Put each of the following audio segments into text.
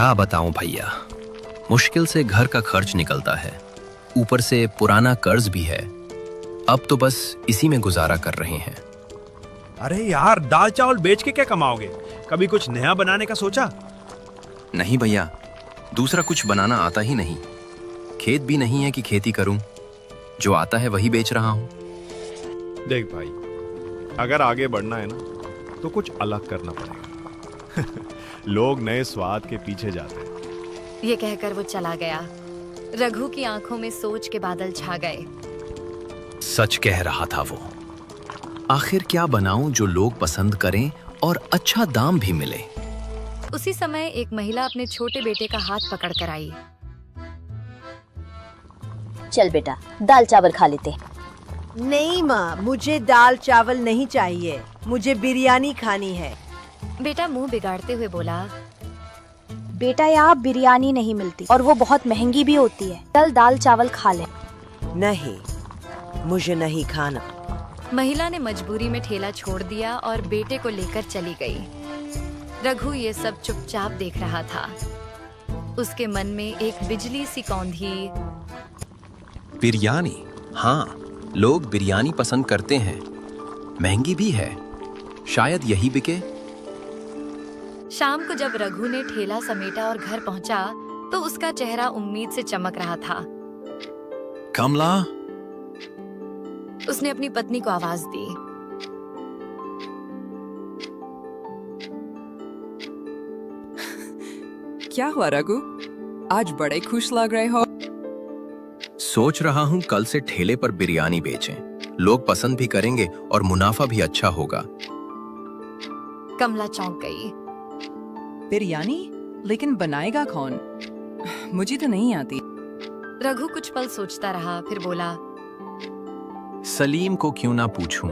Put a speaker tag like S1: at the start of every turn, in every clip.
S1: क्या बताऊं भैया, मुश्किल से घर का खर्च निकलता है, ऊपर से पुराना कर्ज भी है। अब तो बस इसी में गुजारा कर रहे हैं।
S2: अरे यार, दाल चावल बेच के क्या कमाओगे? कभी कुछ नया बनाने का सोचा?
S1: नहीं भैया, दूसरा कुछ बनाना आता ही नहीं। खेत भी नहीं है कि खेती करूं, जो आता है वही बेच रहा हूं।
S2: देख भाई, अगर आगे बढ़ना है ना तो कुछ अलग करना पड़ेगा। लोग नए स्वाद के पीछे जाते हैं।
S3: ये कहकर वो चला गया। रघु की आंखों में सोच के बादल छा गए।
S1: सच कह रहा था वो। आखिर क्या बनाऊं जो लोग पसंद करें और अच्छा दाम भी मिले।
S3: उसी समय एक महिला अपने छोटे बेटे का हाथ पकड़ कर आई।
S4: चल बेटा, दाल चावल खा लेते।
S5: नहीं माँ, मुझे दाल चावल नहीं चाहिए, मुझे बिरयानी खानी है।
S3: बेटा मुंह बिगाड़ते हुए बोला,
S4: बेटा यहाँ बिरयानी नहीं मिलती और वो बहुत महंगी भी होती है। चल दाल चावल खा ले।
S5: नहीं, मुझे नहीं खाना।
S3: महिला ने मजबूरी में ठेला छोड़ दिया और बेटे को लेकर चली गई। रघु ये सब चुपचाप देख रहा था। उसके मन में एक बिजली सी कौंधी।
S1: बिरयानी, हाँ, लोग बिरयानी पसंद करते हैं, महंगी भी है, शायद यही बिके।
S3: शाम को जब रघु ने ठेला समेटा और घर पहुंचा तो उसका चेहरा उम्मीद से चमक रहा था।
S1: कमला,
S3: उसने अपनी पत्नी को आवाज दी।
S6: क्या हुआ रघु, आज बड़े खुश लग रहे हो?
S1: सोच रहा हूँ कल से ठेले पर बिरयानी बेचें, लोग पसंद भी करेंगे और मुनाफा भी अच्छा होगा।
S3: कमला चौंक गई।
S6: बिरयानी? लेकिन बनाएगा कौन? मुझे तो नहीं आती।
S3: रघु कुछ पल सोचता रहा, फिर बोला,
S1: सलीम को क्यों ना पूछूं।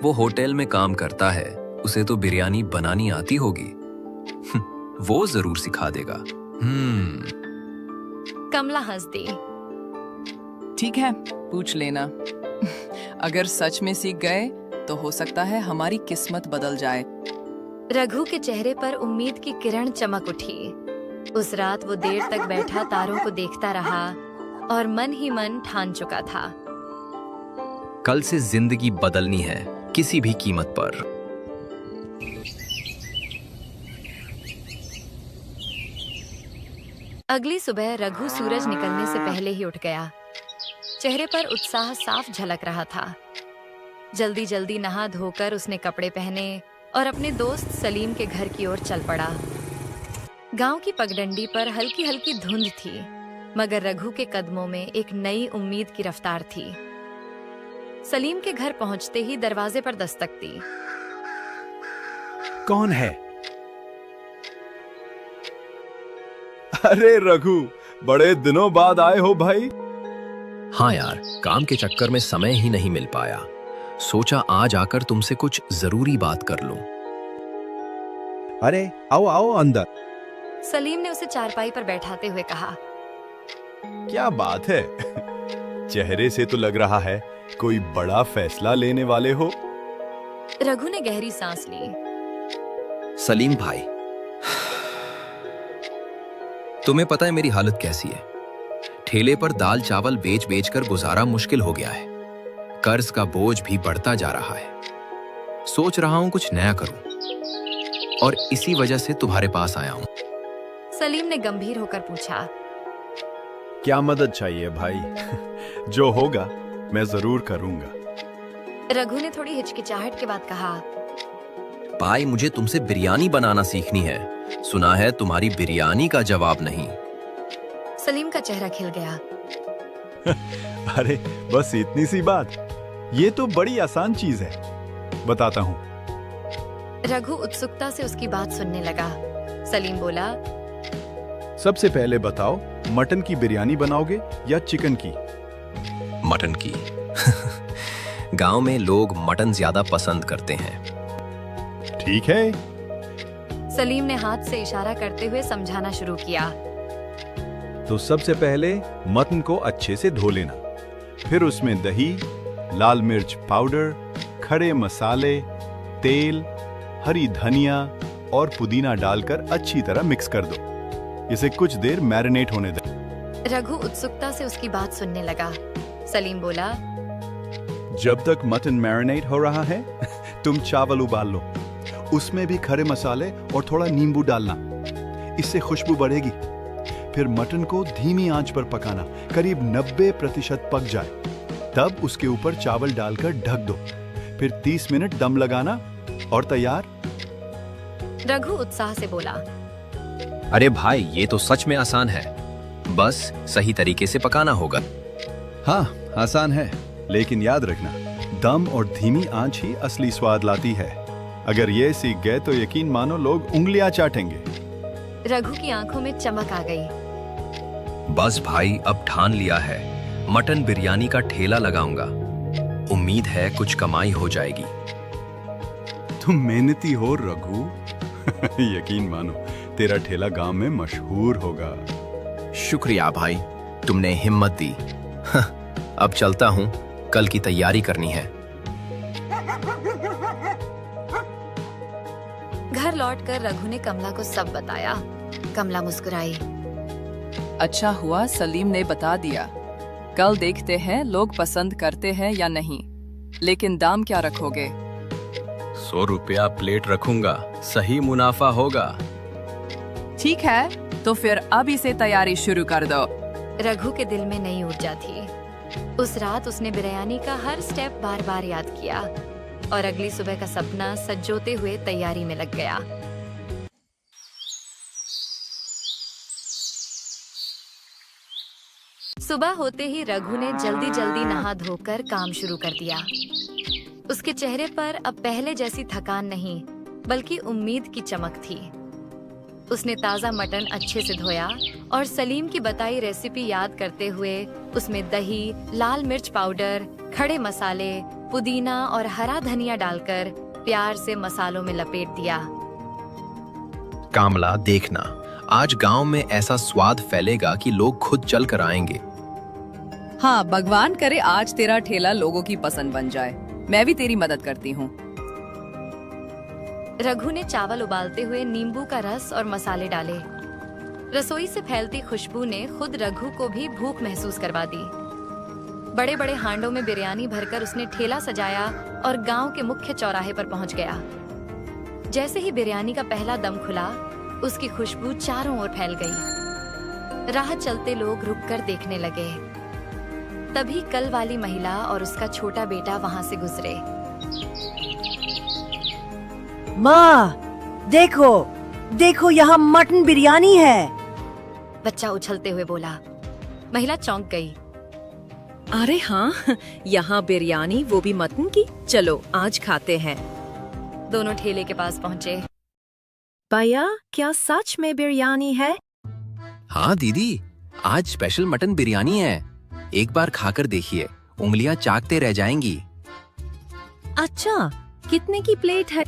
S1: वो होटल में काम करता है, उसे तो बिरयानी बनानी आती होगी। वो जरूर सिखा देगा।
S3: कमला हंस दी।
S6: ठीक है, पूछ लेना। अगर सच में सीख गए तो हो सकता है हमारी किस्मत बदल जाए।
S3: रघु के चेहरे पर उम्मीद की किरण चमक उठी। उस रात वो देर तक बैठा तारों को देखता रहा और मन ही मन ठान चुका था,
S1: कल से जिंदगी बदलनी है, किसी भी कीमत पर।
S3: अगली सुबह रघु सूरज निकलने से पहले ही उठ गया। चेहरे पर उत्साह साफ झलक रहा था। जल्दी जल्दी नहा धोकर उसने कपड़े पहने और अपने दोस्त सलीम के घर की ओर चल पड़ा। गांव की पगडंडी पर हल्की हल्की धुंध थी, मगर रघु के कदमों में एक नई उम्मीद की रफ्तार थी। सलीम के घर पहुंचते ही दरवाजे पर दस्तक दी।
S2: कौन है? अरे रघु, बड़े दिनों बाद आए हो भाई।
S1: हाँ यार, काम के चक्कर में समय ही नहीं मिल पाया। सोचा आज आकर तुमसे कुछ जरूरी बात कर लूं।
S2: अरे आओ आओ अंदर।
S3: सलीम ने उसे चारपाई पर बैठाते हुए कहा।
S2: क्या बात है, चेहरे से तो लग रहा है कोई बड़ा फैसला लेने वाले हो।
S3: रघु ने गहरी सांस ली।
S1: सलीम भाई, तुम्हें पता है मेरी हालत कैसी है। ठेले पर दाल चावल बेच बेच कर गुजारा मुश्किल हो गया है। कर्ज का बोझ भी बढ़ता जा रहा है। सोच रहा हूं कुछ नया करूं और इसी वजह से तुम्हारे पास आया हूं।
S3: सलीम ने गंभीर होकर पूछा,
S2: क्या मदद चाहिए भाई? जो होगा मैं जरूर करूंगा।
S3: रघु ने थोड़ी हिचकिचाहट के बाद कहा,
S1: भाई मुझे तुमसे बिरयानी बनाना सीखनी है। सुना है तुम्हारी बिरयानी का जवाब नहीं।
S3: सलीम का चेहरा खिल गया।
S2: अरे बस इतनी सी बात, ये तो बड़ी आसान चीज है, बताता हूँ।
S3: रघु उत्सुकता से उसकी बात सुनने लगा। सलीम बोला,
S2: सबसे पहले बताओ, मटन की बिरयानी बनाओगे या चिकन की?
S1: मटन की। गांव में लोग मटन ज्यादा पसंद करते हैं।
S2: ठीक है।
S3: सलीम ने हाथ से इशारा करते हुए समझाना शुरू किया।
S2: तो सबसे पहले मटन को अच्छे से धो लेना, फिर उसमें दही, लाल मिर्च पाउडर, खड़े मसाले, तेल, हरी धनिया, और पुदीना डालकर अच्छी तरह मिक्स कर दो। इसे कुछ देर मैरिनेट होने दें।
S3: रघु उत्सुकता से उसकी बात सुनने लगा। सलीम बोला,
S2: जब तक मटन मैरिनेट हो रहा है तुम चावल उबाल लो। उसमें भी खड़े मसाले और थोड़ा नींबू डालना, इससे खुशबू बढ़ेगी। फिर मटन को धीमी आंच पर पकाना, करीब 90% पक जाए, तब उसके ऊपर चावल डालकर ढक दो। फिर 30 मिनट दम लगाना और तैयार।
S3: रघु उत्साह से बोला,
S1: अरे भाई, ये तो सच में आसान है, बस सही तरीके से पकाना होगा।
S2: हाँ, आसान है, लेकिन याद रखना, दम और धीमी आंच ही असली स्वाद लाती है। अगर ये सीख गए तो यकीन मानो लोग उंगलियां चाटेंगे।
S3: रघु की आंखों में चमक आ गई।
S1: बस भाई, अब ठान लिया है, मटन बिरयानी का ठेला लगाऊंगा। उम्मीद है कुछ कमाई हो जाएगी।
S2: तुम मेहनती हो रघु। यकीन मानो, तेरा ठेला गांव में मशहूर होगा।
S1: शुक्रिया भाई, तुमने हिम्मत दी। अब चलता हूँ, कल की तैयारी करनी है।
S3: घर लौटकर रघु ने कमला को सब बताया। कमला मुस्कुराई।
S6: अच्छा हुआ सलीम ने बता दिया। कल देखते हैं लोग पसंद करते हैं या नहीं। लेकिन दाम क्या रखोगे?
S1: 100 रुपया प्लेट रखूंगा, सही मुनाफा होगा।
S6: ठीक है, तो फिर अब इसे तैयारी शुरू कर दो।
S3: रघु के दिल में नई ऊर्जा थी। उस रात उसने बिरयानी का हर स्टेप बार बार याद किया और अगली सुबह का सपना सजोते हुए तैयारी में लग गया। सुबह होते ही रघु ने जल्दी जल्दी नहा धोकर काम शुरू कर दिया। उसके चेहरे पर अब पहले जैसी थकान नहीं, बल्कि उम्मीद की चमक थी। उसने ताजा मटन अच्छे से धोया और सलीम की बताई रेसिपी याद करते हुए उसमें दही, लाल मिर्च पाउडर, खड़े मसाले, पुदीना और हरा धनिया डालकर प्यार से मसालों में लपेट दिया।
S1: कामला, देखना, आज गांव में ऐसा स्वाद फैलेगा कि लोग खुद चल कर आएंगे।
S6: हाँ, भगवान करे आज तेरा ठेला लोगों की पसंद बन जाए। मैं भी तेरी मदद करती हूँ।
S3: रघु ने चावल उबालते हुए नींबू का रस और मसाले डाले। रसोई से फैलती खुशबू ने खुद रघु को भी भूख महसूस करवा दी। बड़े बड़े हांडों में बिरयानी भरकर उसने ठेला सजाया और गांव के मुख्य चौराहे पर पहुंच गया। जैसे ही बिरयानी का पहला दम खुला, उसकी खुशबू चारों ओर फैल गई। राह चलते लोग रुककर देखने लगे। तभी कल वाली महिला और उसका छोटा बेटा वहां से गुजरे।
S5: माँ, देखो देखो, यहाँ मटन बिरयानी है।
S3: बच्चा उछलते हुए बोला। महिला चौंक गई।
S7: अरे हाँ, यहाँ बिरयानी, वो भी मटन की। चलो आज खाते हैं।
S3: दोनों ठेले के पास पहुँचे।
S7: भैया, क्या सच में बिरयानी है?
S1: हाँ दीदी, आज स्पेशल मटन बिरयानी है। एक बार खाकर देखिए, उंगलियां चाटते रह जाएंगी।
S7: अच्छा, कितने की प्लेट है?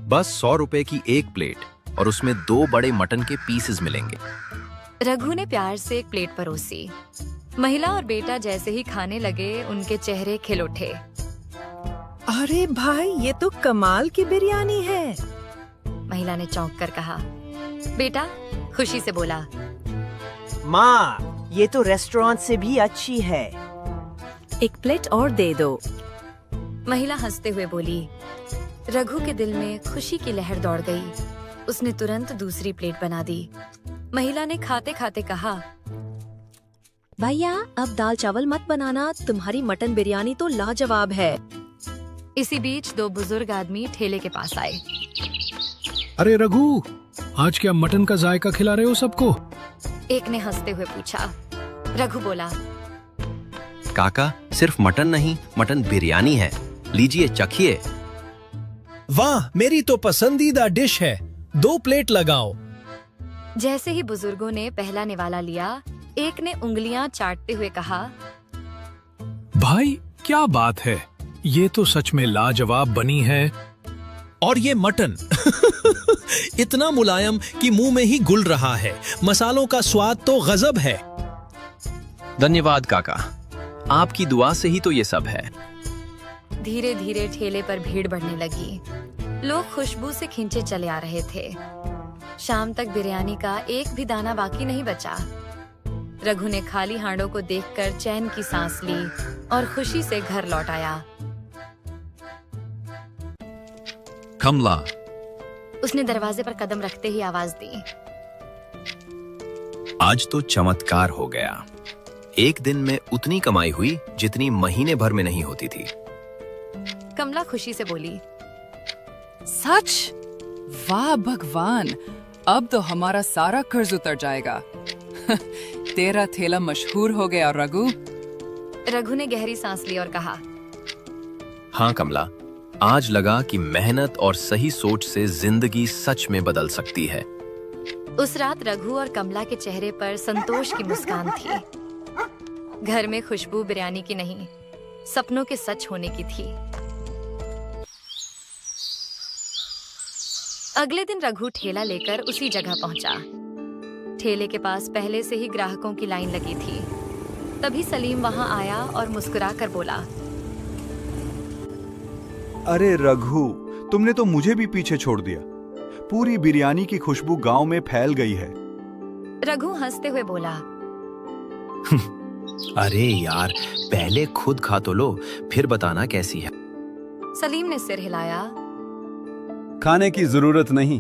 S1: बस 100 रुपए की एक प्लेट और उसमें 2 बड़े मटन के पीसेस मिलेंगे।
S3: रघु ने प्यार से एक प्लेट परोसी। महिला और बेटा जैसे ही खाने लगे, उनके चेहरे खिल उठे।
S7: अरे भाई, ये तो कमाल की बिरयानी है।
S3: महिला ने चौंक कर कहा। बेटा खुशी से बोला,
S5: माँ, ये तो रेस्टोरेंट से भी अच्छी है।
S7: एक प्लेट और दे दो।
S3: महिला हंसते हुए बोली। रघु के दिल में खुशी की लहर दौड़ गई। उसने तुरंत दूसरी प्लेट बना दी। महिला ने खाते खाते कहा,
S7: भैया, अब दाल चावल मत बनाना, तुम्हारी मटन बिरयानी तो लाजवाब है।
S3: इसी बीच 2 बुजुर्ग आदमी ठेले के पास आए।
S8: अरे रघु, आज क्या मटन का जायका खिला रहे हो सबको?
S3: एक ने हंसते हुए पूछा। रघु बोला,
S1: काका, सिर्फ मटन नहीं, मटन बिरयानी है, लीजिए चखिए।
S8: वाह, मेरी तो पसंदीदा डिश है, 2 प्लेट लगाओ।
S3: जैसे ही बुजुर्गों ने पहला निवाला लिया, एक ने उंगलियां चाटते हुए कहा,
S8: भाई क्या बात है, ये तो सच में लाजवाब बनी है। और ये मटन इतना मुलायम कि मुंह में ही घुल रहा है। मसालों का स्वाद तो गजब है।
S1: धन्यवाद काका, आपकी दुआ से ही तो ये सब है।
S3: धीरे धीरे ठेले पर भीड़ बढ़ने लगी। लोग खुशबू से खींचे चले आ रहे थे। शाम तक बिरयानी का एक भी दाना बाकी नहीं बचा। रघु ने खाली हांडों को देखकर चैन की सांस ली और खुशी से घर लौट आया।
S1: कमला,
S3: उसने दरवाजे पर कदम रखते ही आवाज दी।
S1: आज तो चमत्कार हो गया। एक दिन में उतनी कमाई हुई जितनी महीने भर में नहीं होती थी।
S3: कमला खुशी से बोली।
S6: सच? वाह भगवान, अब तो हमारा सारा कर्ज उतर जाएगा। तेरा ठेला मशहूर हो गया रघु।
S3: रघु ने गहरी सांस ली और कहा,
S1: हाँ कमला, आज लगा कि मेहनत और सही सोच से जिंदगी सच में बदल सकती है।
S3: उस रात रघु और कमला के चेहरे पर संतोष की मुस्कान थी। घर में खुशबू बिरयानी की नहीं, सपनों के सच होने की थी। अगले दिन रघु ठेला लेकर उसी जगह पहुंचा। ठेले के पास पहले से ही ग्राहकों की लाइन लगी थी। तभी सलीम वहां आया और मुस्कुराकर बोला,
S2: अरे रघु, तुमने तो मुझे भी पीछे छोड़ दिया। पूरी बिरयानी की खुशबू गांव में फैल गई है।
S3: रघु हंसते हुए बोला,
S1: अरे यार, पहले खुद खा तो लो, फिर बताना कैसी है।
S3: सलीम ने सिर हिलाया।
S2: खाने की जरूरत नहीं।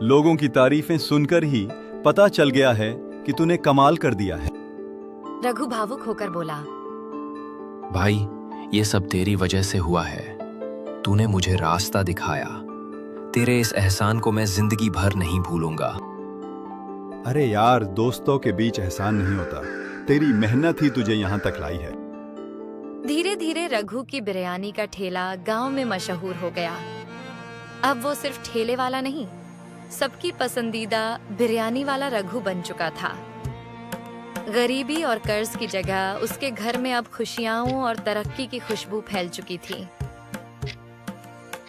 S2: लोगों की तारीफें सुनकर ही पता चल गया है कि तूने कमाल कर दिया है।
S3: रघु भावुक होकर बोला,
S1: भाई, ये सब तेरी वजह से हुआ है। तूने मुझे रास्ता दिखाया। तेरे इस एहसान को मैं जिंदगी भर नहीं भूलूंगा।
S2: अरे यार, दोस्तों के बीच एहसान नहीं होता। तेरी मेहनत ही तुझे यहाँ तक लाई है।
S3: धीरे धीरे रघु की बिरयानी का ठेला गांव में मशहूर हो गया। अब वो सिर्फ ठेले वाला नहीं, सबकी पसंदीदा बिरयानी वाला रघु बन चुका था। गरीबी और कर्ज की जगह उसके घर में अब खुशियां और तरक्की की खुशबू फैल चुकी थी।